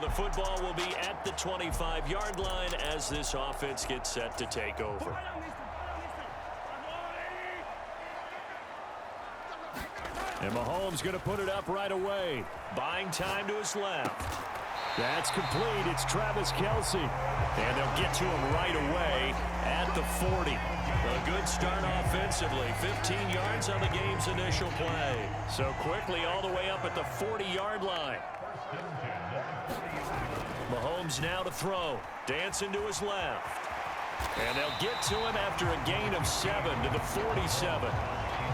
the football will be at the 25-yard line as this offense gets set to take over. And Mahomes going to put it up right away. Buying time to his left. That's complete. It's Travis Kelce. And they'll get to him right away at the 40. A good start offensively. 15 yards on the game's initial play. So quickly all the way up at the 40-yard line. Mahomes now to throw. Dancing to his left. And they'll get to him after a gain of 7 to the 47.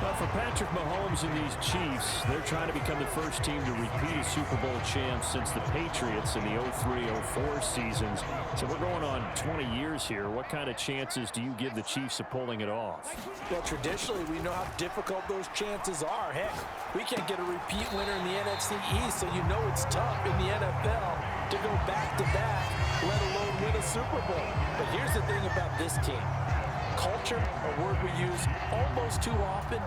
Well, for Patrick Mahomes and these Chiefs, they're trying to become the first team to repeat as Super Bowl champs since the Patriots in the 03-04 seasons. So we're going on 20 years here. What kind of chances do you give the Chiefs of pulling it off? Well, traditionally, we know how difficult those chances are. Heck, we can't get a repeat winner in the NFC East, so you know it's tough in the NFL to go back-to-back, let alone win a Super Bowl. But here's the thing about this team. Culture, a word we use almost too often,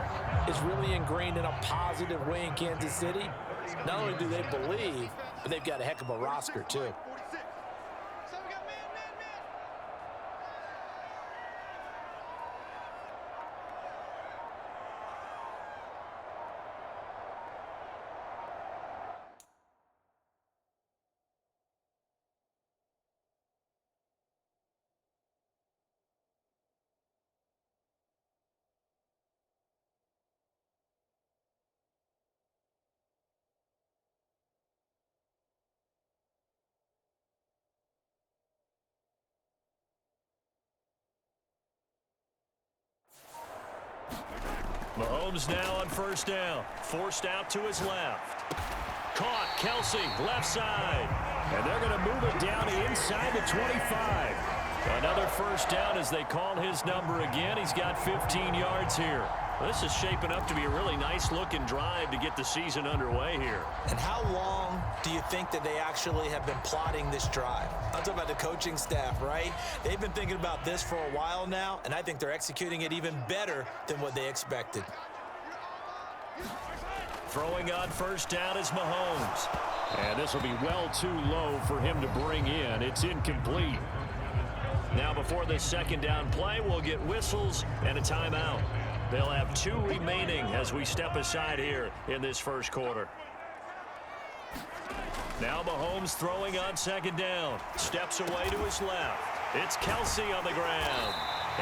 is really ingrained in a positive way in Kansas City. Not only do they believe, but they've got a heck of a roster, too. Mahomes now on first down. Forced out to his left. Caught. Kelce, left side. And they're going to move it down inside the 25. Another first down as they call his number again. He's got 15 yards here. This is shaping up to be a really nice-looking drive to get the season underway here. And how long do you think that they actually have been plotting this drive? I'm talking about the coaching staff, right? They've been thinking about this for a while now, and I think they're executing it even better than what they expected. Throwing on first down is Mahomes. And this will be well too low for him to bring in. It's incomplete. Now before this second down play, we'll get whistles and a timeout. They'll have 2 remaining as we step aside here in this first quarter. Now Mahomes throwing on second down. Steps away to his left. It's Kelce on the ground.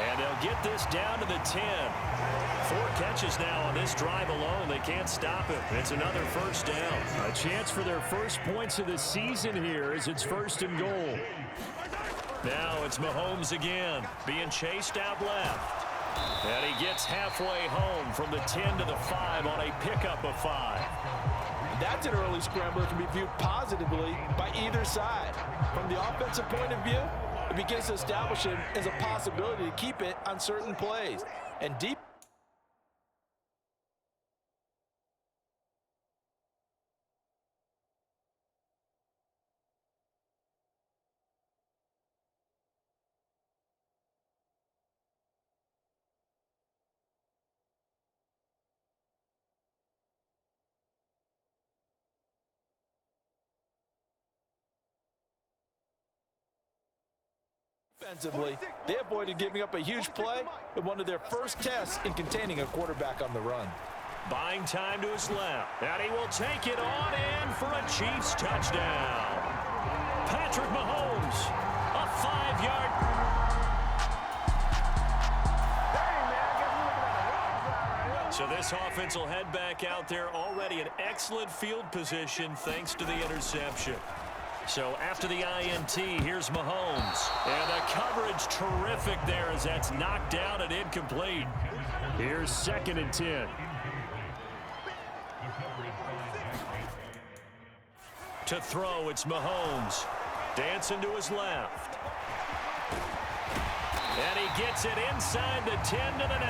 And they'll get this down to the 10. 4 catches now on this drive alone. They can't stop it. It's another first down. A chance for their first points of the season here as it's 1st and goal. Now it's Mahomes again, being chased out left. And he gets halfway home from the 10 to the 5 on a pickup of 5. That's an early scrambler that can be viewed positively by either side. From the offensive point of view, it begins to establish him as a possibility to keep it on certain plays. And deep. Defensively, they avoided giving up a huge play with one of their first tests in containing a quarterback on the run. Buying time to his left, and he will take it on in for a Chiefs touchdown. Patrick Mahomes, a 5-yard. So this offense will head back out there, already in excellent field position thanks to the interception. So after the INT, here's Mahomes. And the coverage terrific there as that's knocked down and incomplete. Here's 2nd and 10. To throw, it's Mahomes. Dancing to his left. And he gets it inside the 10 to the 9.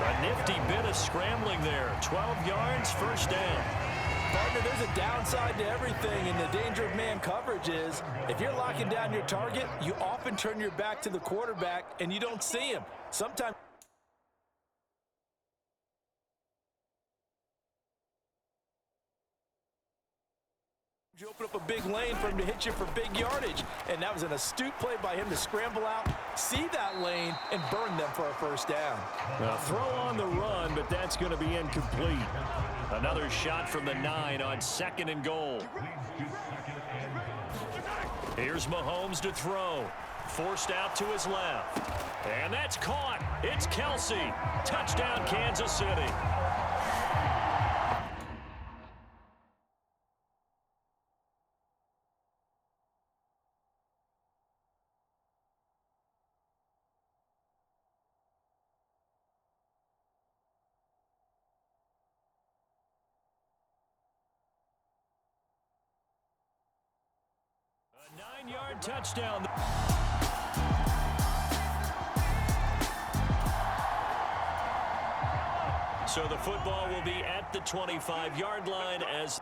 A nifty bit of scrambling there. 12 yards, first down. Partner, there's a downside to everything, and the danger of man coverage is if you're locking down your target, you often turn your back to the quarterback and you don't see him. Sometimes You open up a big lane for him to hit you for big yardage, and that was an astute play by him to scramble out, see that lane, and burn them for a first down. A throw on the run, but that's going to be incomplete. Another shot from the 9 on 2nd and goal. Here's Mahomes to throw. Forced out to his left. And that's caught. It's Kelsey. Touchdown, Kansas City. A 9-yard touchdown. So the football will be at the 25-yard line as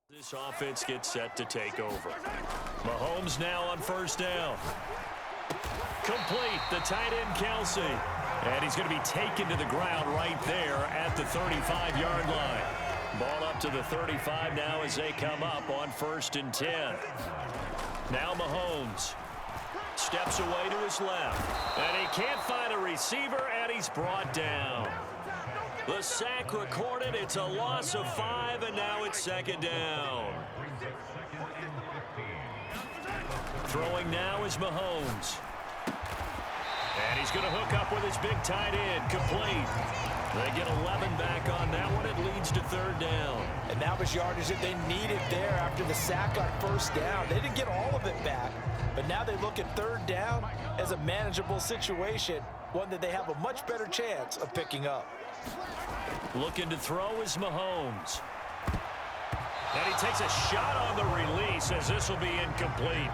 this offense gets set to take over. Mahomes now on first down. Complete, the tight end Kelsey. And he's going to be taken to the ground right there at the 35-yard line. Ball up to the 35 now as they come up on 1st and 10. Now Mahomes steps away to his left. And he can't find a receiver, and he's brought down. The sack recorded. It's a loss of 5, and now it's 2nd down. Throwing now is Mahomes. And he's going to hook up with his big tight end. Complete. They get 11 back on that one. It leads to 3rd down. And that was yardage that they needed there after the sack on 1st down. They didn't get all of it back, but now they look at 3rd down as a manageable situation, one that they have a much better chance of picking up. Looking to throw is Mahomes. And he takes a shot on the release as this will be incomplete.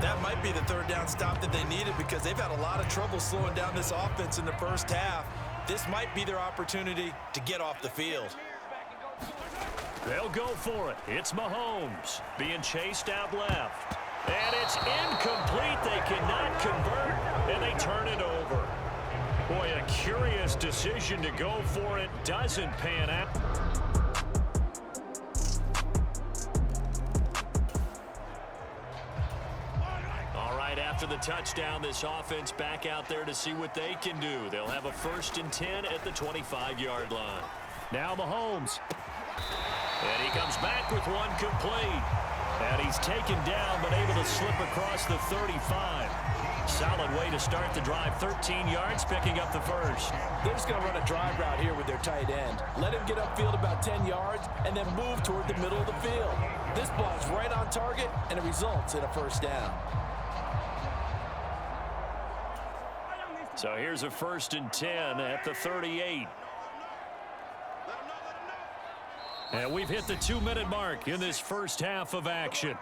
That might be the 3rd down stop that they needed because they've had a lot of trouble slowing down this offense in the first half. This might be their opportunity to get off the field. They'll go for it. It's Mahomes being chased out left. And it's incomplete. They cannot convert, and they turn it over. Boy, a curious decision to go for it. Doesn't pan out. All right, after the touchdown, this offense back out there to see what they can do. They'll have a 1st and 10 at the 25-yard line. Now Mahomes. And he comes back with one complete. And he's taken down, but able to slip across the 35. Solid way to start the drive. 13 yards, picking up the 1st. They're just going to run a drive route here with their tight end. Let him get upfield about 10 yards and then move toward the middle of the field. This ball's right on target, and it results in a 1st down. So here's a 1st and 10 at the 38. And we've hit the 2-minute mark in this first half of action.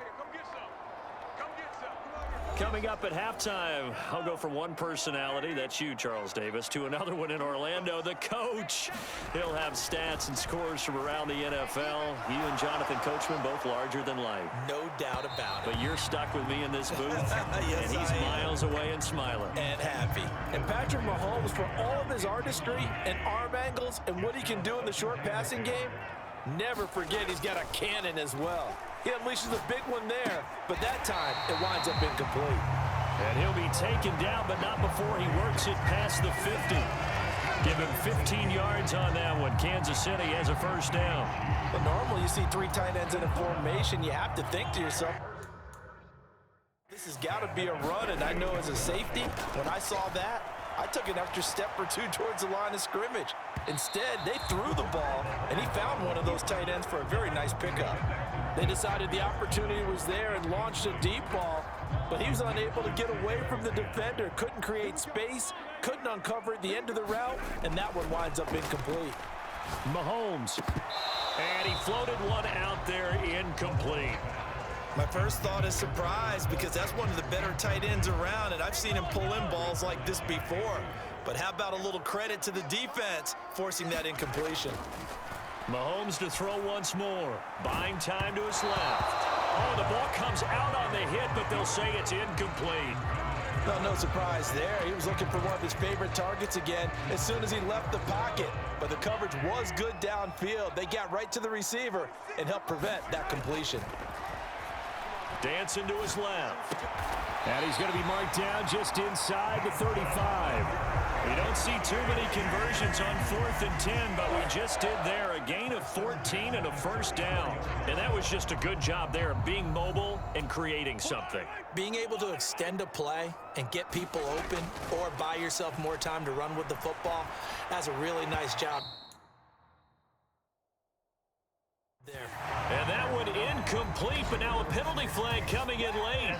Coming up at halftime, I'll go from one personality, that's you, Charles Davis, to another one in Orlando, the coach. He'll have stats and scores from around the NFL. You and Jonathan Coachman, both larger than life. No doubt about it. But you're stuck with me in this booth, Yes, and he's miles away and smiling. And happy. And Patrick Mahomes, for all of his artistry and arm angles and what he can do in the short passing game, never forget he's got a cannon as well. He unleashes a big one there, but that time it winds up incomplete. And he'll be taken down, but not before he works it past the 50. Give him 15 yards on that one. Kansas City has a 1st down. But normally you see 3 tight ends in a formation, you have to think to yourself, this has got to be a run, and I know as a safety, when I saw that, I took an extra step or 2 towards the line of scrimmage. Instead, they threw the ball, and he found one of those tight ends for a very nice pickup. They decided the opportunity was there and launched a deep ball, but he was unable to get away from the defender, couldn't create space, couldn't uncover at the end of the route, and that one winds up incomplete. Mahomes, and he floated one out there incomplete. My first thought is surprise because that's one of the better tight ends around, and I've seen him pull in balls like this before. But how about a little credit to the defense forcing that incompletion? Mahomes to throw once more. Buying time to his left. Oh, the ball comes out on the hit, but they'll say it's incomplete. No surprise there. He was looking for one of his favorite targets again as soon as he left the pocket. But the coverage was good downfield. They got right to the receiver and helped prevent that completion. Dancing to his left. And he's going to be marked down just inside the 35. We don't see too many conversions on 4th and 10, but we just did there. A gain of 14 and a first down. And that was just a good job there of being mobile and creating something. Being able to extend a play and get people open or buy yourself more time to run with the football, that's a really nice job there. And that one incomplete, but now a penalty flag coming in late.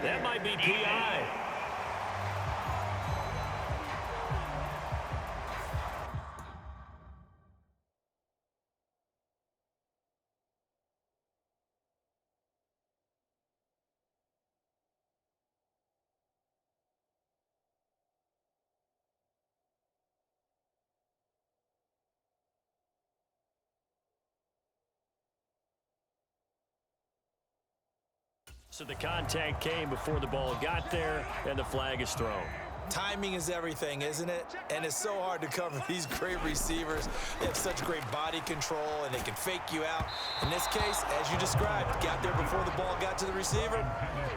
That might be PI. So the contact came before the ball got there, and the flag is thrown. Timing is everything, isn't it? And it's so hard to cover these great receivers. They have such great body control, and they can fake you out. In this case, as you described, got there before the ball got to the receiver.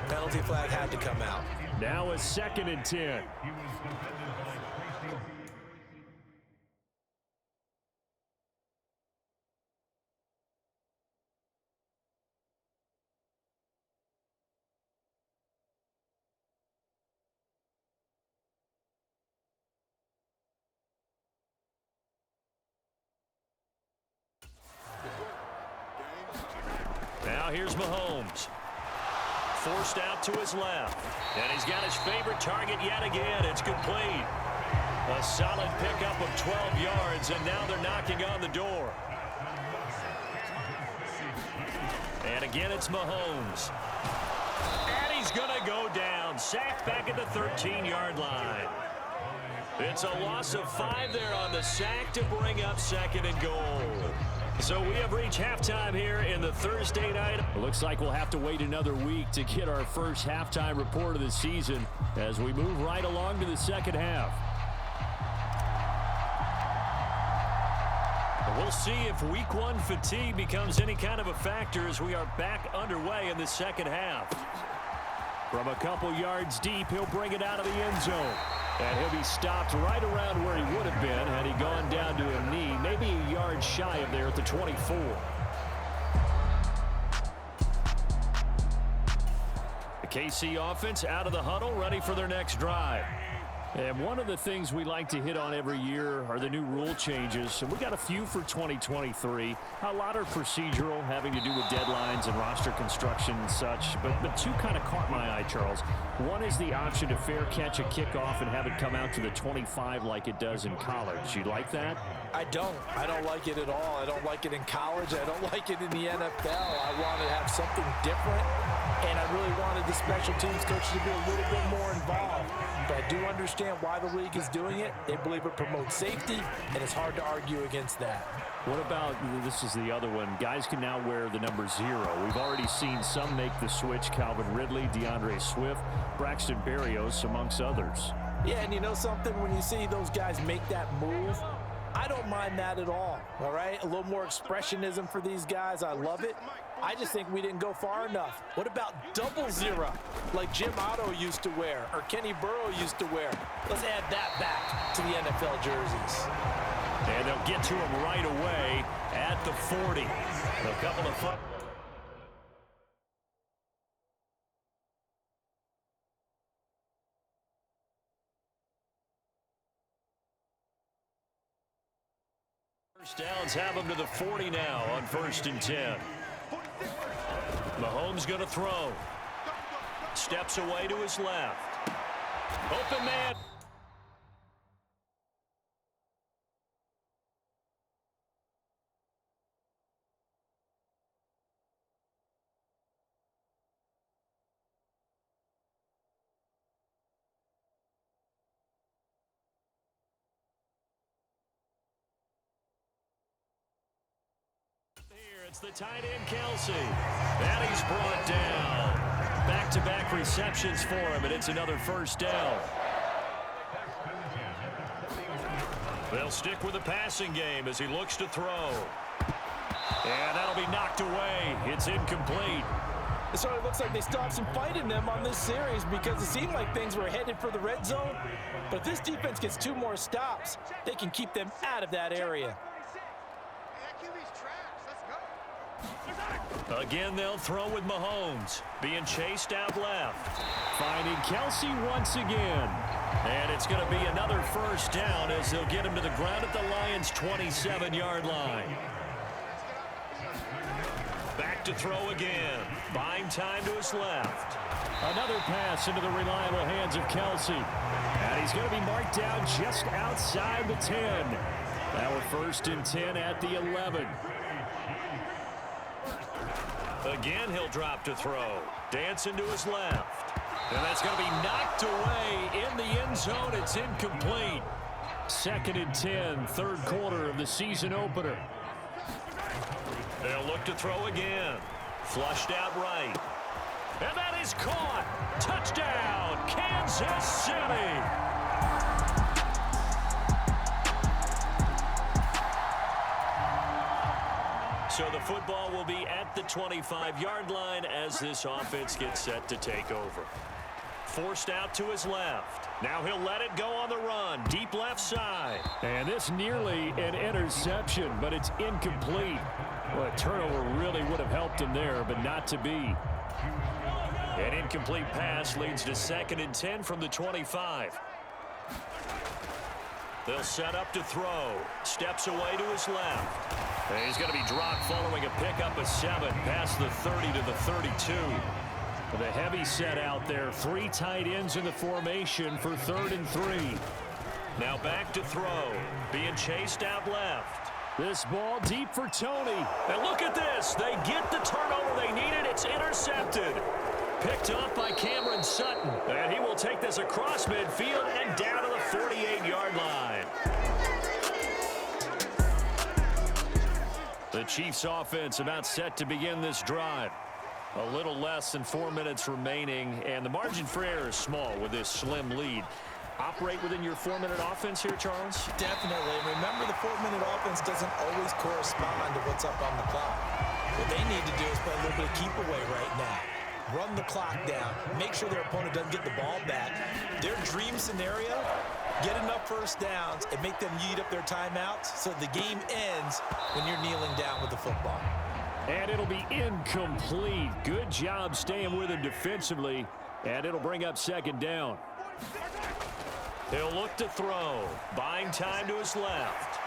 Penalty flag had to come out. Now a 2nd and 10. Now here's Mahomes. Forced out to his left. And he's got his favorite target yet again. It's complete. A solid pickup of 12 yards, and now they're knocking on the door. And again, it's Mahomes. And he's going to go down. Sacked back at the 13-yard line. It's a loss of 5 there on the sack to bring up 2nd and goal. So we have reached halftime here in the Thursday night. It looks like we'll have to wait another week to get our first halftime report of the season as we move right along to the second half. We'll see if week 1 fatigue becomes any kind of a factor as we are back underway in the second half. From a couple yards deep, he'll bring it out of the end zone. And he'll be stopped right around where he would have been had he gone down to a knee, maybe a yard shy of there at the 24. The KC offense out of the huddle, ready for their next drive. And one of the things we like to hit on every year are the new rule changes. And we got a few for 2023. A lot are procedural, having to do with deadlines and roster construction and such. But two kind of caught my eye, Charles. One is the option to fair catch a kickoff and have it come out to the 25 like it does in college. You like that? I don't like it at all. I don't like it in college. I don't like it in the NFL. I want to have something different, and I really wanted the special teams coach to be a little bit more involved. But I do understand why the league is doing it. They believe it promotes safety, and it's hard to argue against that. What about, this is the other one, guys can now wear the number 0. We've already seen some make the switch, Calvin Ridley, DeAndre Swift, Braxton Berrios, amongst others. Yeah, and you know something? When you see those guys make that move, I don't mind that at all right? A little more expressionism for these guys. I love it. I just think we didn't go far enough. What about double 0 like Jim Otto used to wear or Kenny Burrow used to wear? Let's add that back to the NFL jerseys. And they'll get to him right away at the 40. A couple of fun. First downs have him to the 40 now on 1st and 10. Mahomes going to throw. Steps away to his left. Open man. It's the tight end, Kelsey. And he's brought down. Back-to-back receptions for him, and it's another first down. They'll stick with the passing game as he looks to throw. And that'll be knocked away. It's incomplete. It sort of looks like they stopped some fight in them on this series because it seemed like things were headed for the red zone. But if this defense gets 2 more stops, they can keep them out of that area. Again, they'll throw with Mahomes. Being chased out left. Finding Kelsey once again. And it's going to be another first down as they'll get him to the ground at the Lions' 27-yard line. Back to throw again. Buying time to his left. Another pass into the reliable hands of Kelsey. And he's going to be marked down just outside the 10. Now a 1st and 10 at the 11. Again, he'll drop to throw. Dancing to his left. And that's going to be knocked away in the end zone. It's incomplete. 2nd and 10, 3rd quarter of the season opener. They'll look to throw again. Flushed out right. And that is caught. Touchdown, Kansas City. So the football will be at the 25-yard line as this offense gets set to take over. Forced out to his left. Now he'll let it go on the run. Deep left side. And this nearly an interception, but it's incomplete. Well, a turnover really would have helped him there, but not to be. An incomplete pass leads to 2nd and 10 from the 25. They'll set up to throw. Steps away to his left. And he's going to be dropped following a pickup of 7 past the 30 to the 32. With a heavy set out there. 3 tight ends in the formation for 3rd and 3. Now back to throw. Being chased out left. This ball deep for Tony. And look at this. They get the turnover they needed. It's intercepted. Picked up by Cameron Sutton. And he will take this across midfield and down to the 48-yard line. The Chiefs offense about set to begin this drive. A little less than 4 minutes remaining, and the margin for error is small with this slim lead. Operate within your 4-minute offense here, Charles? Definitely. And remember, the 4-minute offense doesn't always correspond to what's up on the clock. What they need to do is play a little bit of keep away right now. Run the clock down. Make sure their opponent doesn't get the ball back. Their dream scenario, get enough first downs and make them eat up their timeouts so the game ends when you're kneeling down with the football. And it'll be incomplete. Good job staying with him defensively. And it'll bring up 2nd down. He'll look to throw. Buying time to his left.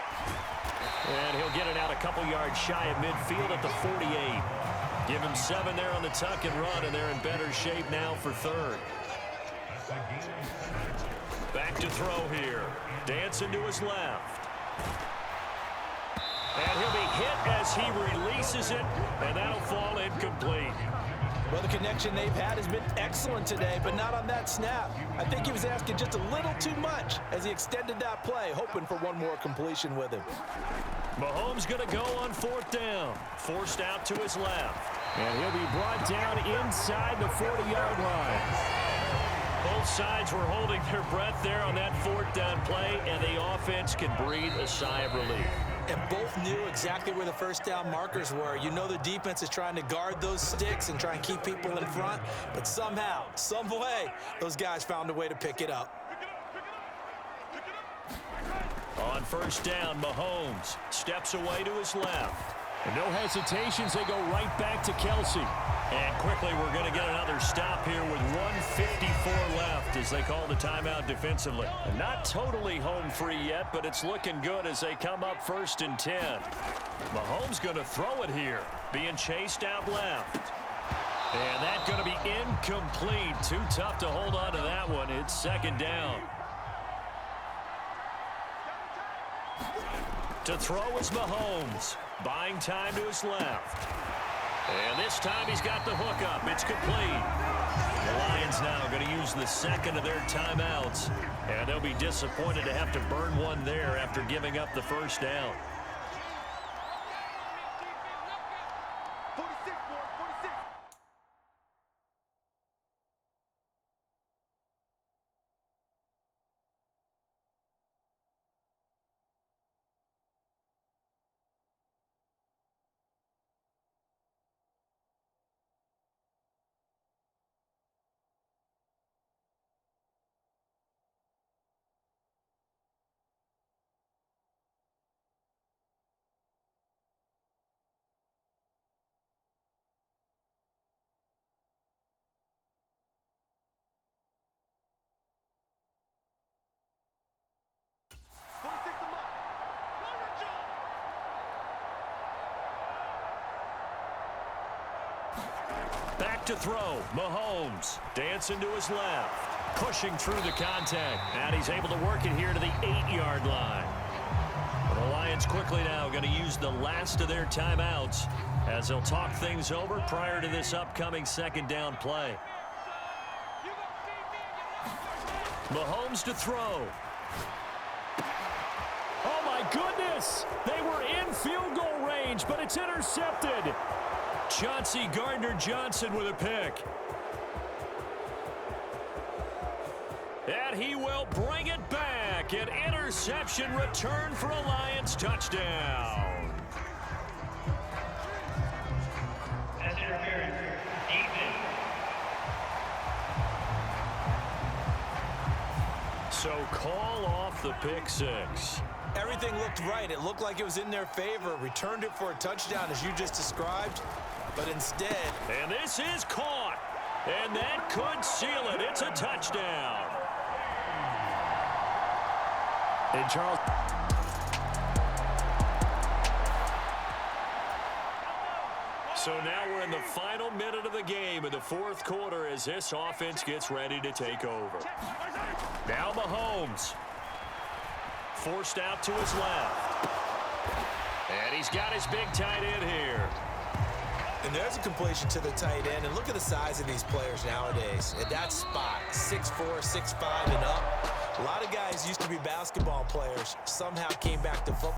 And he'll get it out a couple yards shy of midfield at the 48. Give him 7 there on the tuck and run, and they're in better shape now for 3rd. Back to throw here. Dancing to his left. And he'll be hit as he releases it, and that'll fall incomplete. Well, the connection they've had has been excellent today, but not on that snap. I think he was asking just a little too much as he extended that play, hoping for one more completion with him. Mahomes going to go on 4th down. Forced out to his left. And he'll be brought down inside the 40-yard line. Both sides were holding their breath there on that 4th down play, and the offense can breathe a sigh of relief. And both knew exactly where the first down markers were. You know the defense is trying to guard those sticks and try and keep people in front, but somehow, some way, those guys found a way to pick it up. On 1st down, Mahomes steps away to his left. And no hesitations, they go right back to Kelsey. And quickly, we're going to get another stop here with 1:54 left as they call the timeout defensively. And not totally home free yet, but it's looking good as they come up 1st and 10. Mahomes going to throw it here, being chased out left. And that's going to be incomplete. Too tough to hold on to that one. It's 2nd down. To throw is Mahomes. Buying time to his left. And this time he's got the hook up. It's complete. The Lions now going to use the 2nd of their timeouts. And they'll be disappointed to have to burn one there after giving up the 1st down. Back to throw. Mahomes dancing to his left. Pushing through the contact. And he's able to work it here to the 8-yard line. The Lions quickly now going to use the last of their timeouts as they'll talk things over prior to this upcoming second down play. Mahomes to throw. Oh, my goodness. They were in field goal range, but it's intercepted. Chauncey Gardner-Johnson with a pick. And he will bring it back. An interception return for a Lions touchdown. That's interference. So call off the pick six. Everything looked right. It looked like it was in their favor. Returned it for a touchdown, as you just described. But instead... And this is caught. And that could seal it. It's a touchdown. And Charles... So now we're in the final minute of the game in the fourth quarter as this offense gets ready to take over. Now Mahomes. Forced out to his left. And he's got his big tight end here. And there's a completion to the tight end. And look at the size of these players nowadays. At that spot, 6'4", 6'5", and up. A lot of guys used to be basketball players, somehow came back to football.